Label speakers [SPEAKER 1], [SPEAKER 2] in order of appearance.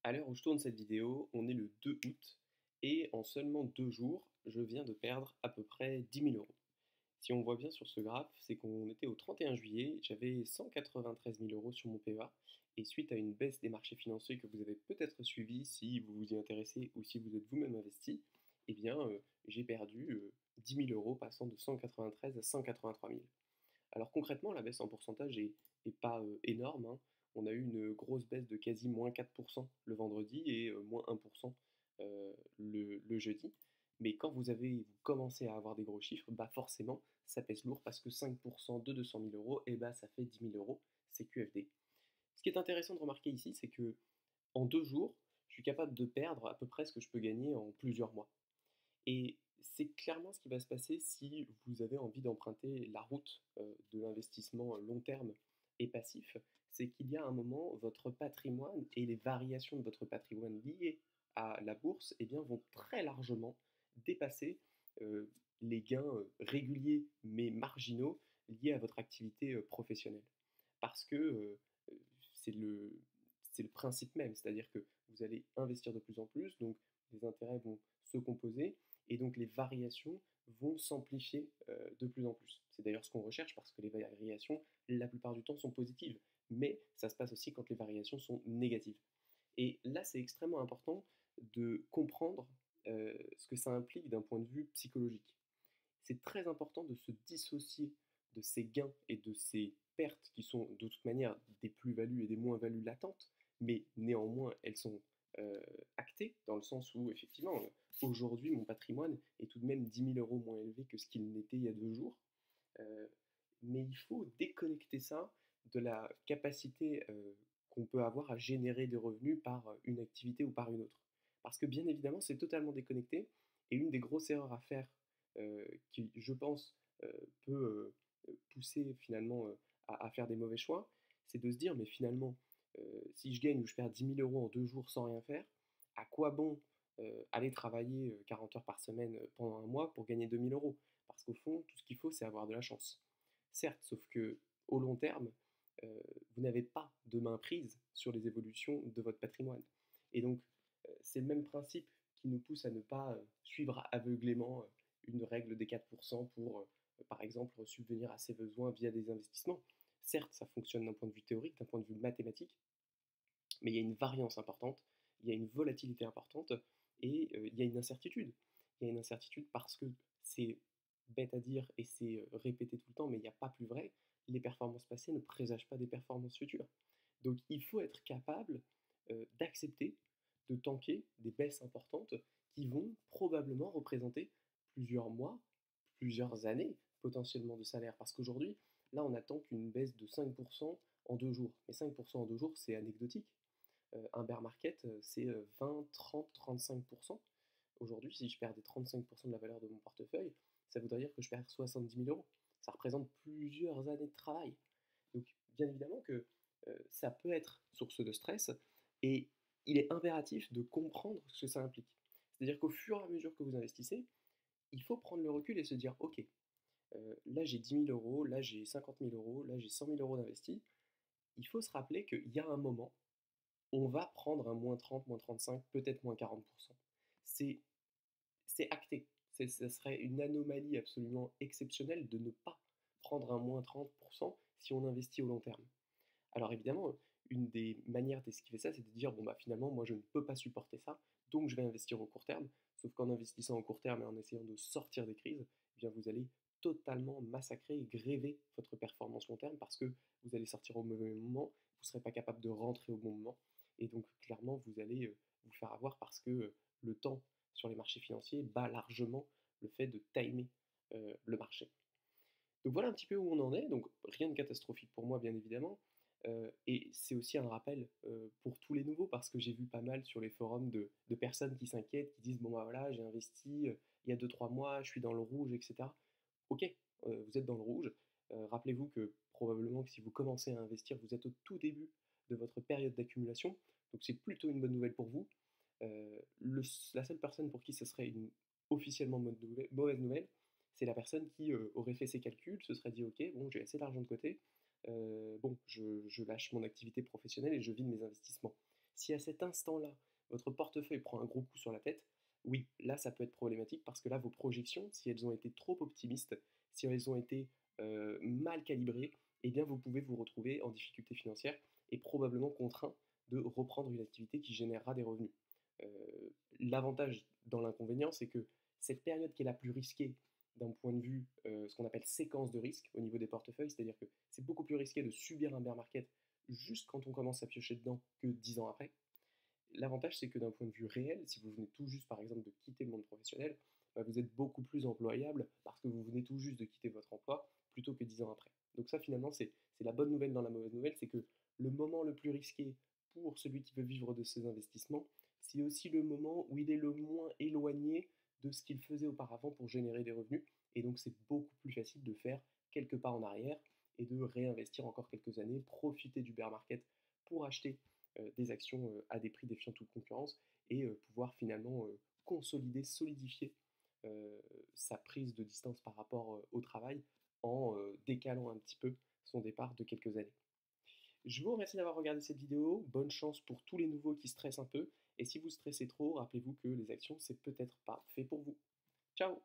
[SPEAKER 1] À l'heure où je tourne cette vidéo, on est le 2 août et en seulement 2 jours, je viens de perdre à peu près 10 000 euros. Si on voit bien sur ce graphe, c'est qu'on était au 31 juillet, j'avais 193 000 euros sur mon PEA et suite à une baisse des marchés financiers que vous avez peut-être suivi si vous vous y intéressez ou si vous êtes vous-même investi, eh bien j'ai perdu 10 000 euros passant de 193 à 183 000. Alors concrètement, la baisse en pourcentage est pas énorme, hein. On a eu une grosse baisse de quasi moins 4% le vendredi et moins 1% le jeudi. Mais quand vous commencez à avoir des gros chiffres, bah forcément, ça pèse lourd parce que 5% de 200 000 euros, et bah ça fait 10 000 euros, c'est QFD. Ce qui est intéressant de remarquer ici, c'est que en 2 jours, je suis capable de perdre à peu près ce que je peux gagner en plusieurs mois. Et c'est clairement ce qui va se passer si vous avez envie d'emprunter la route de l'investissement long terme et passif. C'est qu'il y a un moment, votre patrimoine et les variations de votre patrimoine liées à la bourse eh bien, vont très largement dépasser euh, les gains réguliers mais marginaux liés à votre activité professionnelle. Parce que c'est le, c'est le principe même, c'est-à-dire que vous allez investir de plus en plus, donc les intérêts vont se composer, et donc les variations vont s'amplifier de plus en plus. C'est d'ailleurs ce qu'on recherche parce que les variations, la plupart du temps, sont positives, mais ça se passe aussi quand les variations sont négatives. Et là, c'est extrêmement important de comprendre ce que ça implique d'un point de vue psychologique. C'est très important de se dissocier de ces gains et de ces pertes qui sont de toute manière des plus-values et des moins-values latentes, mais néanmoins elles sont actées dans le sens où effectivement aujourd'hui mon patrimoine est tout de même 10 000 euros moins élevé que ce qu'il n'était il y a 2 jours. Euh, mais il faut déconnecter ça de la capacité qu'on peut avoir à générer des revenus par une activité ou par une autre. Parce que bien évidemment, c'est totalement déconnecté, et une des grosses erreurs à faire, qui, je pense, peut pousser finalement à faire des mauvais choix, c'est de se dire, mais finalement, si je gagne ou je perds 10 000 euros en 2 jours sans rien faire, à quoi bon aller travailler 40 heures par semaine pendant un mois pour gagner 2 000 euros? Parce qu'au fond, tout ce qu'il faut, c'est avoir de la chance. Certes, sauf que au long terme, vous n'avez pas de main prise sur les évolutions de votre patrimoine. Et donc, c'est le même principe qui nous pousse à ne pas suivre aveuglément une règle des 4% pour, par exemple, subvenir à ses besoins via des investissements. Certes, ça fonctionne d'un point de vue théorique, d'un point de vue mathématique, mais il y a une variance importante, il y a une volatilité importante, et il y a une incertitude. Il y a une incertitude parce que c'est bête à dire et c'est répété tout le temps, mais il n'y a pas plus vrai, les performances passées ne présagent pas des performances futures. Donc il faut être capable d'accepter, de tanker des baisses importantes qui vont probablement représenter plusieurs mois, plusieurs années potentiellement de salaire. Parce qu'aujourd'hui, là, on attend qu'une baisse de 5% en 2 jours. Mais 5% en 2 jours, c'est anecdotique. Un bear market, c'est 20, 30, 35%. Aujourd'hui, si je perdais 35% de la valeur de mon portefeuille, ça voudrait dire que je perds 70 000 euros. Ça représente plusieurs années de travail. Donc, bien évidemment que ça peut être source de stress, et il est impératif de comprendre ce que ça implique. C'est-à-dire qu'au fur et à mesure que vous investissez, il faut prendre le recul et se dire, ok, là j'ai 10 000 euros, là j'ai 50 000 euros, là j'ai 100 000 euros d'investis. Il faut se rappeler qu'il y a un moment, on va prendre un moins 30, moins 35, peut-être moins 40%. C'est c'est acté. Ça serait une anomalie absolument exceptionnelle de ne pas prendre un moins 30% si on investit au long terme. Alors évidemment, une des manières d'esquiver ça, c'est de dire, bon bah finalement, moi je ne peux pas supporter ça, donc je vais investir au court terme. Sauf qu'en investissant au court terme et en essayant de sortir des crises, eh bien vous allez totalement massacrer et gréver votre performance long terme parce que vous allez sortir au mauvais moment, vous ne serez pas capable de rentrer au bon moment, et donc clairement vous allez vous faire avoir parce que le temps sur les marchés financiers bat largement le fait de timer le marché. Donc voilà un petit peu où on en est, donc rien de catastrophique pour moi bien évidemment, et c'est aussi un rappel pour tous les nouveaux parce que j'ai vu pas mal sur les forums de personnes qui s'inquiètent, qui disent bon bah voilà j'ai investi il y a 2 3 mois, je suis dans le rouge, etc. Ok, vous êtes dans le rouge, rappelez-vous que probablement que si vous commencez à investir, vous êtes au tout début de votre période d'accumulation, donc c'est plutôt une bonne nouvelle pour vous. La seule personne pour qui ce serait une officiellement mauvaise nouvelle, c'est la personne qui aurait fait ses calculs, se serait dit ok, bon, j'ai assez d'argent de côté, bon, je lâche mon activité professionnelle et je vide mes investissements. Si à cet instant-là, votre portefeuille prend un gros coup sur la tête, oui, là, ça peut être problématique parce que là, vos projections, si elles ont été trop optimistes, si elles ont été mal calibrées, eh bien, vous pouvez vous retrouver en difficulté financière et probablement contraint de reprendre une activité qui générera des revenus. L'avantage dans l'inconvénient, c'est que cette période qui est la plus risquée d'un point de vue, ce qu'on appelle séquence de risque au niveau des portefeuilles, c'est-à-dire que c'est beaucoup plus risqué de subir un bear market juste quand on commence à piocher dedans que 10 ans après. L'avantage, c'est que d'un point de vue réel, si vous venez tout juste, par exemple, de quitter le monde professionnel, bah, vous êtes beaucoup plus employable parce que vous venez tout juste de quitter votre emploi plutôt que 10 ans après. Donc ça, finalement, c'est la bonne nouvelle dans la mauvaise nouvelle, c'est que le moment le plus risqué pour celui qui veut vivre de ses investissements, c'est aussi le moment où il est le moins éloigné de ce qu'il faisait auparavant pour générer des revenus. Et donc, c'est beaucoup plus facile de faire quelques pas en arrière et de réinvestir encore quelques années, profiter du bear market pour acheter des actions à des prix défiant toute concurrence et pouvoir finalement consolider, solidifier euh, sa prise de distance par rapport au travail en décalant un petit peu son départ de quelques années. Je vous remercie d'avoir regardé cette vidéo, bonne chance pour tous les nouveaux qui stressent un peu, et si vous stressez trop, rappelez-vous que les actions, c'est peut-être pas fait pour vous. Ciao!